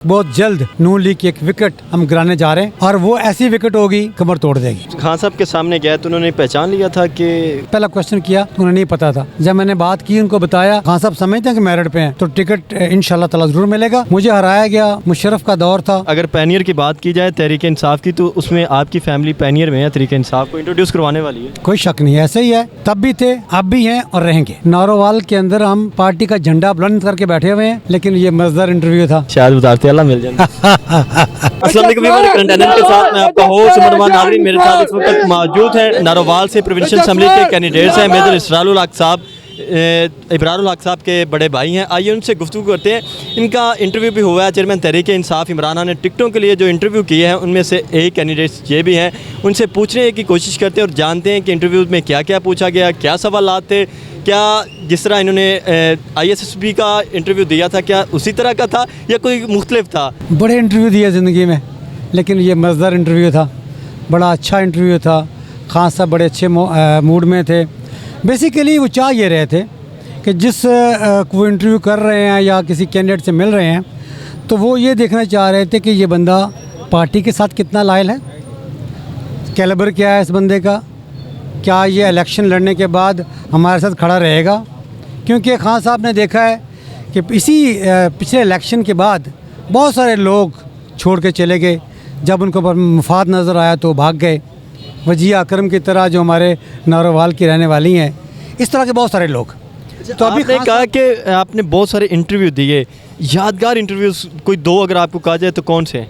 बहुत जल्द नून लीग की एक विकेट हम गिराने जा रहे हैं और वो ऐसी विकेट होगी कमर तोड़ देगी। खान साहब के सामने गया तो उन्होंने पहचान लिया था कि पहला क्वेश्चन किया तो उन्हें नहीं पता था। जब मैंने बात की उनको बताया, खान साहब समझते हैं कि मेरिट पे हैं तो टिकट इंशाल्लाह ताला जरूर मिलेगा। मुझे हराया गया, मुशर्रफ का दौर था। अगर पैनियर की बात की जाए तहरीक इंसाफ की, तो उसमें आपकी फैमिली पैनियर में है, तहरीक इंसाफ को इंट्रोड्यूस करवाने वाली है। कोई शक नहीं, ऐसे ही है, तब भी थे, अब भी हैं और रहेंगे। नारोवाल के अंदर हम पार्टी का झंडा बुलंद करके बैठे हुए हैं, लेकिन ये मजेदार इंटरव्यू था। शायद उतारते अल्लाह मिल जाए। अस्सलाम वालेकुम कंटेनर के साथ मैं आपका होस्ट उमरमान नाज़रीन, मेरे साथ इस वक्त मौजूद है नारोवाल से प्रोविंशियल असेंबली के कैंडिडेट्स हैं मेजर इसरारुल हक साहब, इब्रारुल हक साहब के बड़े भाई हैं। आइए उनसे गुफ्तगू करते हैं। इनका इंटरव्यू भी हुआ है। चेयरमैन तहरीक इंसाफ इमरान ने टिकटों के लिए जो इंटरव्यू किए हैं उनमें से एक कैंडिडेट्स ये भी हैं। उनसे पूछने की कोशिश करते हैं और जानते हैं कि इंटरव्यू में क्या क्या पूछा गया, क्या सवाल थे, क्या जिस तरह इन्होंने ISSB का इंटरव्यू दिया था क्या उसी तरह का था या कोई मुख्तलिफ था। बड़े इंटरव्यू दिए ज़िंदगी में, लेकिन ये मज़ेदार इंटरव्यू था, बड़ा अच्छा इंटरव्यू था। खान साहब बड़े अच्छे मूड में थे। बेसिकली वो चाह ये रहे थे कि जिस वो इंटरव्यू कर रहे हैं या किसी कैंडिडेट से मिल रहे हैं तो वो ये देखना चाह रहे थे कि ये बंदा पार्टी के साथ कितना लायल है, कैलिबर क्या है इस बंदे का, क्या ये इलेक्शन लड़ने के बाद हमारे साथ खड़ा रहेगा। क्योंकि खान साहब ने देखा है कि इसी पिछले इलेक्शन के बाद बहुत सारे लोग छोड़ के चले गए, जब उनको पर मफाद नज़र आया तो भाग गए। वजिया अकरम की तरह जो हमारे नारोवाल की रहने वाली हैं, इस तरह के बहुत सारे लोग। तो आपने कहा कि आपने बहुत सारे इंटरव्यू दिए, यादगार इंटरव्यूज़ कोई दो अगर आपको कहा जाए तो कौन से?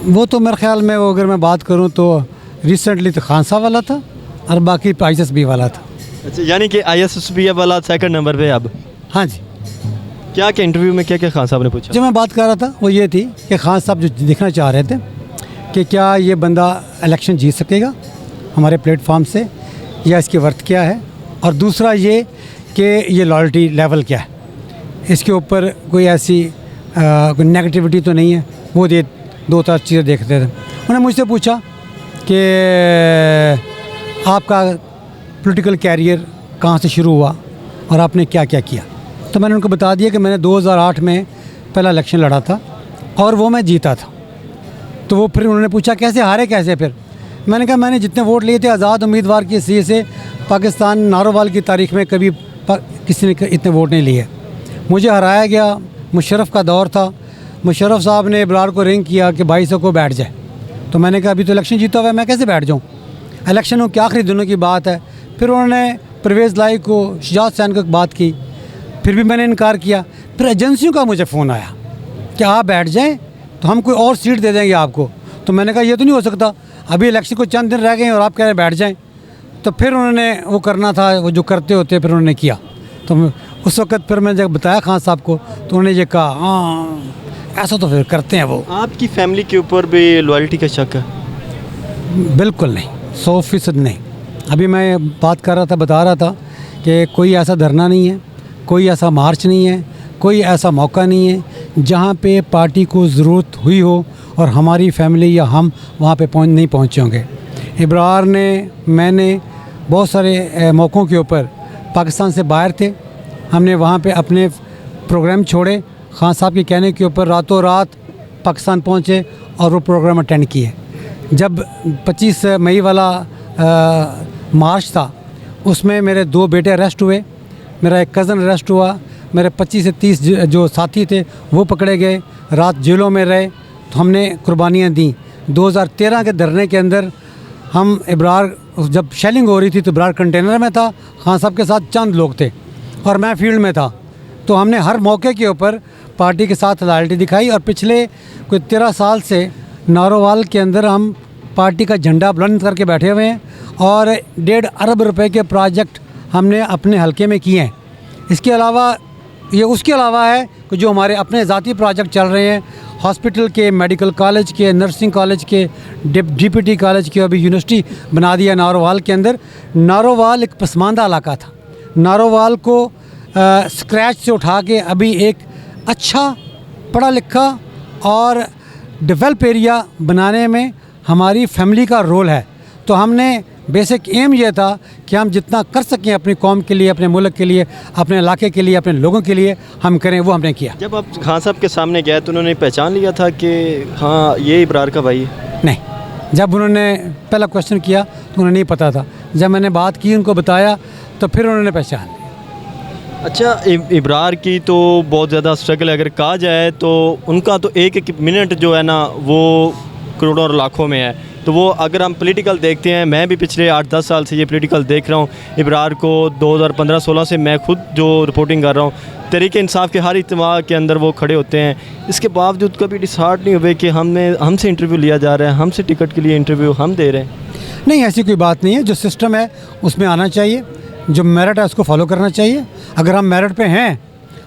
वो तो मेरे ख्याल में वो अगर मैं बात करूं तो रिसेंटली तो खान साहब वाला था और बाकी ISSB वाला था। अच्छा, यानी कि ISSB वाला सेकंड नंबर पे अब। हाँ जी। क्या क्या इंटरव्यू में क्या क्या खान साहब ने पूछा? जो मैं बात कर रहा था वो ये थी कि खान साहब जो देखना चाह रहे थे कि क्या ये बंदा इलेक्शन जीत सकेगा हमारे प्लेटफॉर्म से, या इसकी वर्थ क्या है, और दूसरा ये कि ये लॉयल्टी लेवल क्या है, इसके ऊपर कोई ऐसी कोई नेगेटिविटी तो नहीं है। वो ये दो चार चीज़ें देखते थे। उन्होंने मुझसे पूछा कि आपका पॉलिटिकल कैरियर कहाँ से शुरू हुआ और आपने क्या क्या किया। तो मैंने उनको बता दिया कि मैंने 2008 में पहला इलेक्शन लड़ा था और वो मैं जीता था। तो वो फिर उन्होंने पूछा कैसे हारे, कैसे? फिर मैंने कहा मैंने जितने वोट लिए थे आज़ाद उम्मीदवार की हैसियत से पाकिस्तान नारोवाल की तारीख़ में कभी किसी ने इतने वोट नहीं लिए। मुझे हराया गया, मुशर्रफ का दौर था। मुशर्रफ साहब ने इब्रार को रिंग किया कि भाई को बैठ जाए। तो मैंने कहा अभी तो इलेक्शन जीता हुआ है, मैं कैसे बैठ जाऊँ, इलेक्शनों के आखिरी दिनों की बात है। फिर उन्होंने परवेज़ लाई को, शुजात हुसैन को बात की, फिर भी मैंने इनकार किया। फिर एजेंसियों का मुझे फ़ोन आया कि आप बैठ जाएं तो हम कोई और सीट दे देंगे आपको। तो मैंने कहा ये तो नहीं हो सकता, अभी इलेक्शन को चंद दिन रह गए हैं और आप कह रहे बैठ जाएं। तो फिर उन्होंने वो करना था, वो जो करते होते फिर उन्होंने किया। तो उस वक़्त फिर मैंने जब बताया खान साहब को तो उन्होंने ये कहा हाँ ऐसा तो फिर करते हैं वो। आपकी फैमिली के ऊपर भी लॉयल्टी का शक है? बिल्कुल नहीं, 100% नहीं। अभी मैं बात कर रहा था, बता रहा था कि कोई ऐसा धरना नहीं है, कोई ऐसा मार्च नहीं है, कोई ऐसा मौका नहीं है जहाँ पे पार्टी को ज़रूरत हुई हो और हमारी फैमिली या हम वहाँ पे नहीं पहुँचे होंगे। इब्रार ने, मैंने बहुत सारे मौक़ों के ऊपर पाकिस्तान से बाहर थे, हमने वहाँ पे अपने प्रोग्राम छोड़े, खान साहब के कहने के ऊपर रातों रात पाकिस्तान पहुँचे और वो प्रोग्राम अटेंड किए। जब 25 मई वाला मार्च था उसमें मेरे 2 बेटे अरेस्ट हुए, मेरा एक कज़न अरेस्ट हुआ, मेरे 25 से 30 जो साथी थे वो पकड़े गए, रात जेलों में रहे। तो हमने कुर्बानियाँ दी। 2013 के धरने के अंदर हम इब्रार, जब शेलिंग हो रही थी तो इब्रार कंटेनर में था, खान साहब के साथ चंद लोग थे और मैं फील्ड में था। तो हमने हर मौके के ऊपर पार्टी के साथ लॉयल्टी दिखाई और पिछले कोई 13 साल से नारोवाल के अंदर हम पार्टी का झंडा बुलंद करके बैठे हुए हैं और 1.5 अरब रुपए के प्रोजेक्ट हमने अपने हलके में किए हैं। इसके अलावा ये उसके अलावा है कि जो हमारे अपने ज़ाती प्रोजेक्ट चल रहे हैं, हॉस्पिटल के, मेडिकल कॉलेज के, नर्सिंग कॉलेज के, DPT कॉलेज के, अभी यूनिवर्सिटी बना दिया नारोवाल के अंदर। नारोवाल एक पसमानदा इलाका था, नारोवाल को स्क्रैच से उठा के अभी एक अच्छा पढ़ा लिखा और डेवलप एरिया बनाने में हमारी फैमिली का रोल है। तो हमने बेसिक एम ये था कि हम जितना कर सकें अपनी कौम के लिए, अपने मुल्क के लिए, अपने इलाके के लिए, अपने लोगों के लिए हम करें, वो हमने किया। जब आप खान साहब के सामने गए तो उन्होंने पहचान लिया था कि हाँ ये इब्रार का भाई है? नहीं, जब उन्होंने पहला क्वेश्चन किया तो उन्हें नहीं पता था। जब मैंने बात की, उनको बताया, तो फिर उन्होंने पहचान लिया। अच्छा, इब्रार की तो बहुत ज़्यादा स्ट्रगल है, अगर कहा जाए तो उनका तो एक एक मिनट जो है ना वो करोड़ों और लाखों में है। तो वो अगर हम पॉलिटिकल देखते हैं, मैं भी पिछले 8-10 साल से ये पॉलिटिकल देख रहा हूँ। इब्रार को 2015-16 से मैं खुद जो रिपोर्टिंग कर रहा हूँ, तहरीक-ए इंसाफ के हर इज्तिमा के अंदर वो खड़े होते हैं। इसके बावजूद कभी डिसाइड नहीं हुए कि हमसे इंटरव्यू लिया जा रहा है, हमसे टिकट के लिए इंटरव्यू हम दे रहे हैं। नहीं, ऐसी कोई बात नहीं है। जो सिस्टम है उसमें आना चाहिए, जो मेरिट है उसको फॉलो करना चाहिए। अगर हम मेरिट पे हैं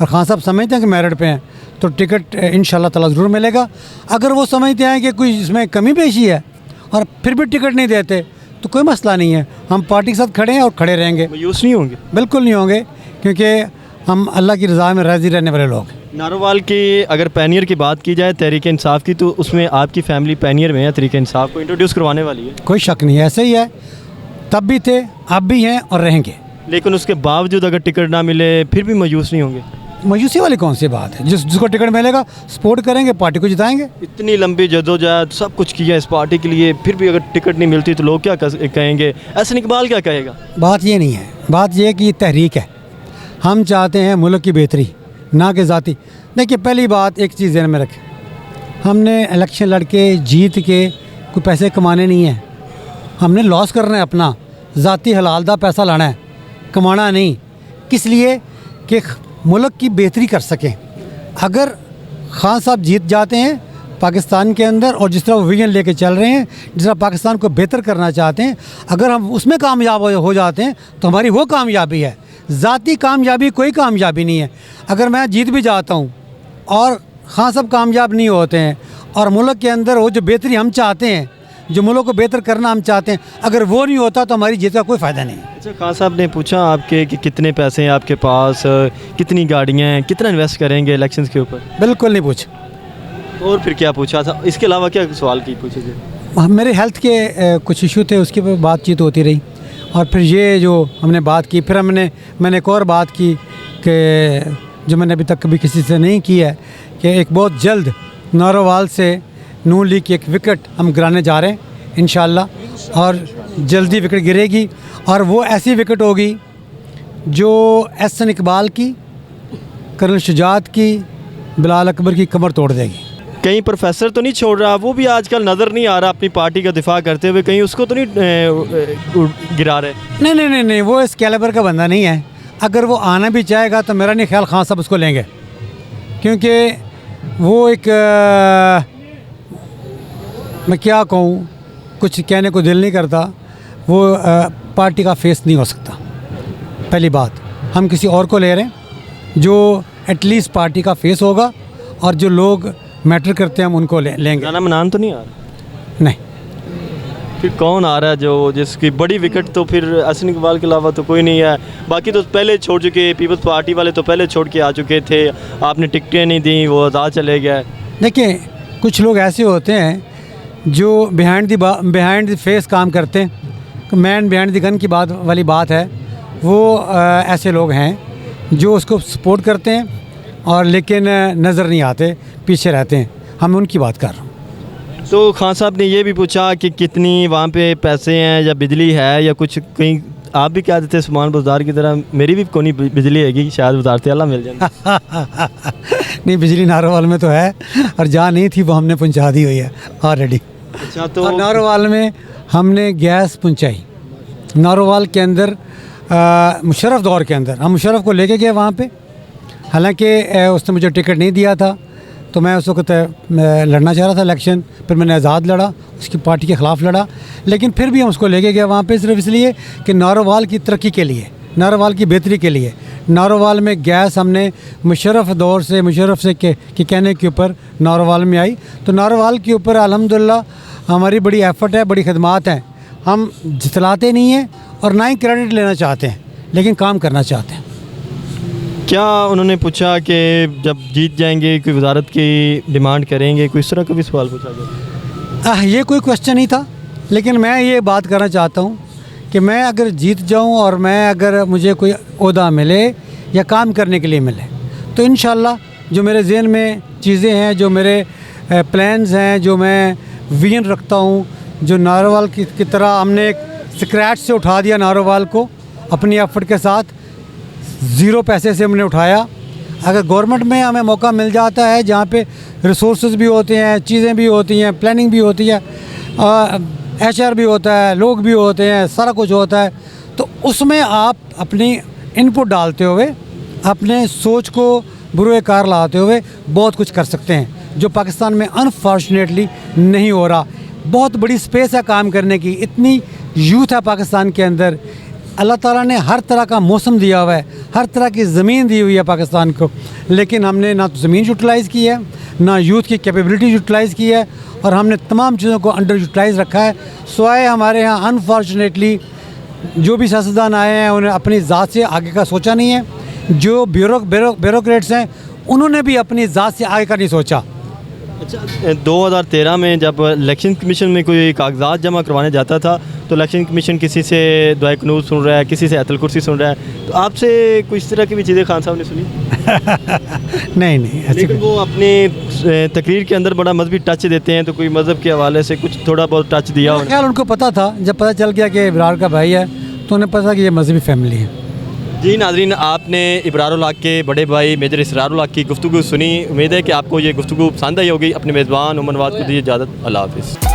और खान साहब समझते हैं कि मेरिट पे हैं तो टिकट इंशाल्लाह ताला ज़रूर मिलेगा। अगर वो समझते हैं कि कोई इसमें कमी पेशी है और फिर भी टिकट नहीं देते तो कोई मसला नहीं है, हम पार्टी के साथ खड़े हैं और खड़े रहेंगे। मायूस नहीं होंगे? बिल्कुल नहीं होंगे, क्योंकि हम अल्लाह की रज़ा में राज़ी रहने वाले लोग हैं। नारोवाल की अगर पैनियर की बात की जाए तहरीक इंसाफ की, तो उसमें आपकी फैमिली पैनियर में है, तहरीक इंसाफ को इंट्रोड्यूस करवाने वाली है। कोई शक नहीं है, ऐसे ही है, तब भी थे, अब भी हैं और रहेंगे। लेकिन उसके बावजूद अगर टिकट ना मिले फिर भी मायूस नहीं होंगे? मायूसी वाली कौन सी बात है? जिसको टिकट मिलेगा सपोर्ट करेंगे, पार्टी को जिताएंगे। इतनी लंबी जदोजहद सब कुछ किया इस पार्टी के लिए, फिर भी अगर टिकट नहीं मिलती तो लोग क्या कहेंगे? एहसन इकबाल क्या कहेगा? बात ये नहीं है, बात ये है कि ये तहरीक है। हम चाहते हैं मुल्क की बेहतरी, ना कि ज़ाती। देखिए, पहली बात एक चीज़ ध्यान में रखें, हमने इलेक्शन लड़के जीत के कोई पैसे कमाने नहीं है, हमने लॉस करना है अपना, ज़ाती हलालदा पैसा लाना है, कमाना नहीं। किस लिए? कि मुल्क की बेहतरी कर सकें। अगर खान साहब जीत जाते हैं पाकिस्तान के अंदर और जिस तरह वो विजन लेके चल रहे हैं, जिस तरह पाकिस्तान को बेहतर करना चाहते हैं, अगर हम उसमें कामयाब हो जाते हैं तो हमारी वो कामयाबी है। ज़ाती कामयाबी कोई कामयाबी नहीं है। अगर मैं जीत भी जाता हूँ और खान साहब कामयाब नहीं होते हैं और मुल्क के अंदर वो जो बेहतरी हम चाहते हैं, जो मुल्क को बेहतर करना हम चाहते हैं, अगर वो नहीं होता तो हमारी जीत का कोई फ़ायदा नहीं है। अच्छा, खान साहब ने पूछा आपके कि कितने पैसे हैं आपके पास, कितनी गाड़ियाँ हैं, कितना इन्वेस्ट करेंगे इलेक्शंस के ऊपर? बिल्कुल नहीं पूछा। और फिर क्या पूछा था? इसके अलावा क्या सवाल की पूछे थे? मेरे हेल्थ के कुछ इशू थे, उसके पर बातचीत होती रही और फिर ये जो हमने बात की, फिर मैंने एक और बात की कि जो मैंने अभी तक कभी किसी से नहीं की है, कि एक बहुत जल्द नारोवाल से नून लीग की एक विकेट हम गिराने जा रहे हैं इंशाल्लाह, और जल्दी विकेट गिरेगी और वो ऐसी विकेट होगी जो एहसन इकबाल की, कर्नल शुजात की, बिलाल अकबर की कमर तोड़ देगी। कहीं प्रोफेसर तो नहीं छोड़ रहा? वो भी आजकल नज़र नहीं आ रहा अपनी पार्टी का दिफा करते हुए, कहीं उसको तो नहीं गिरा रहे? नहीं, वो इस कैलिबर का बंदा नहीं है। अगर वो आना भी चाहेगा तो मेरा नहीं ख्याल खान साहब उसको लेंगे, क्योंकि वो एक मैं क्या कहूँ, कुछ कहने को दिल नहीं करता। वो पार्टी का फेस नहीं हो सकता। पहली बात, हम किसी और को ले रहे हैं जो एटलीस्ट पार्टी का फेस होगा और जो लोग मैटर करते हैं हम उनको लेंगे। जाना मनान तो नहीं आ रहा? नहीं। फिर कौन आ रहा है जो जिसकी बड़ी विकेट? तो फिर एहसन इकबाल के अलावा तो कोई नहीं है। बाकी तो पहले छोड़ चुके, पीपल्स पार्टी वाले तो पहले छोड़ के आ चुके थे, आपने टिकटें नहीं दी, वो आज़ाद चले गए। देखिए, कुछ लोग ऐसे होते हैं जो बिहाइंड द फेस काम करते हैं। मैन बिहाइंड द गन की वाली बात है। वो ऐसे लोग हैं जो उसको सपोर्ट करते हैं और लेकिन नज़र नहीं आते, पीछे रहते हैं। हम उनकी बात कर रहे हैं। तो खान साहब ने ये भी पूछा कि कितनी वहाँ पे पैसे हैं या बिजली है या कुछ, कहीं आप भी क्या देते सुमान बाजार की तरह मेरी भी कोई बिजली हैगी, शायद वजारत आला मिल जाए। नहीं, बिजली नारोवाल में तो है और जहाँ नहीं थी वो हमने पहुँचा दी हुई है ऑलरेडी। अच्छा, तो और नारोवाल में हमने गैस पहुँचाई। नारोवाल के अंदर मुशर्रफ दौर के अंदर हम मुशर्रफ को लेके गए वहाँ पे, हालांकि उसने मुझे टिकट नहीं दिया था, तो मैं उस वक्त लड़ना चाह रहा था इलेक्शन। फिर मैंने आज़ाद लड़ा, उसकी पार्टी के ख़िलाफ़ लड़ा, लेकिन फिर भी हम उसको लेके गए वहाँ पे सिर्फ इसलिए कि नारोवाल की तरक्की के लिए, नारोवाल की बेहतरी के लिए। नारोवाल में गैस हमने मुशर्रफ दौर से, मुशर्रफ से के कहने के ऊपर नारोवाल में आई। तो नारोवाल के ऊपर अल्हम्दुलिल्लाह हमारी बड़ी एफ़र्ट है, बड़ी खदमात हैं। हम जितलाते नहीं हैं और ना ही क्रेडिट लेना चाहते हैं, लेकिन काम करना चाहते हैं। क्या उन्होंने पूछा कि जब जीत जाएंगे कोई वजारत की डिमांड करेंगे, कोई इस तरह का भी सवाल पूछा गया? ये कोई क्वेश्चन नहीं था, लेकिन मैं ये बात करना चाहता हूँ कि मैं अगर जीत जाऊं और मैं अगर मुझे कोई ओहदा मिले या काम करने के लिए मिले तो इंशाल्लाह जो मेरे ज़हन में चीज़ें हैं, जो मेरे प्लान्स हैं, जो मैं विजन रखता हूँ, जो नारोवाल की तरह हमने एक स्क्रैच से उठा दिया नारोवाल को अपनी एफर्ट के साथ, ज़ीरो पैसे से हमने उठाया। अगर गवर्नमेंट में हमें मौका मिल जाता है जहाँ पे रिसोर्सेज भी होते हैं, चीज़ें भी होती हैं, प्लानिंग भी होती है, HR भी होता है, लोग भी होते हैं, सारा कुछ होता है, तो उसमें आप अपनी इनपुट डालते हुए अपने सोच को बुरोकार लाते हुए बहुत कुछ कर सकते हैं, जो पाकिस्तान में अनफॉर्चुनेटली नहीं हो रहा। बहुत बड़ी स्पेस है काम करने की, इतनी यूथ है पाकिस्तान के अंदर। अल्लाह ताला ने हर तरह का मौसम दिया हुआ है, हर तरह की ज़मीन दी हुई है पाकिस्तान को, लेकिन हमने ना तो ज़मीन यूटिलाइज़ की है, ना यूथ की कैपेबिलिटी यूटिलाइज़ की है, और हमने तमाम चीज़ों को अंडर यूटिलाइज़ रखा है। स्वाय हमारे यहाँ अनफॉर्चुनेटली जो भी सियासतदान आए हैं उन्हें अपनी ज़ात से आगे का सोचा नहीं है। जो ब्यूरोक्रेट्स हैं उन्होंने भी अपनी ज़ात से आगे का नहीं सोचा। अच्छा, 2013 में जब इलेक्शन कमीशन में कोई कागजात जमा करवाने जाता था तो इलेक्शन कमीशन किसी से दुआए कनूत सुन रहा है, किसी से अतल कुर्सी सुन रहा है, तो आपसे कुछ इस तरह की भी चीज़ें खान साहब ने सुनी? नहीं लेकिन वो अपनी तकरीर के अंदर बड़ा मजहबी टच देते हैं, तो कोई मज़हब के हवाले से कुछ थोड़ा बहुत टच दिया हो? ख्याल उनको पता था, जब पता चल गया कि इब्रार का भाई है तो उन्हें पता कि ये मजहबी फैमिली है। जी नाज़रीन, आपने इब्रारुल हक के बड़े भाई मेजर इसरारुल हक की गुफ्तगू सुनी। उम्मीद है कि आपको ये गुफ्तगू पसंद आई होगी। अपने मेज़बान उमर नवाज़ को दीजिए इजाज़त। अल्लाह हाफ़िज़।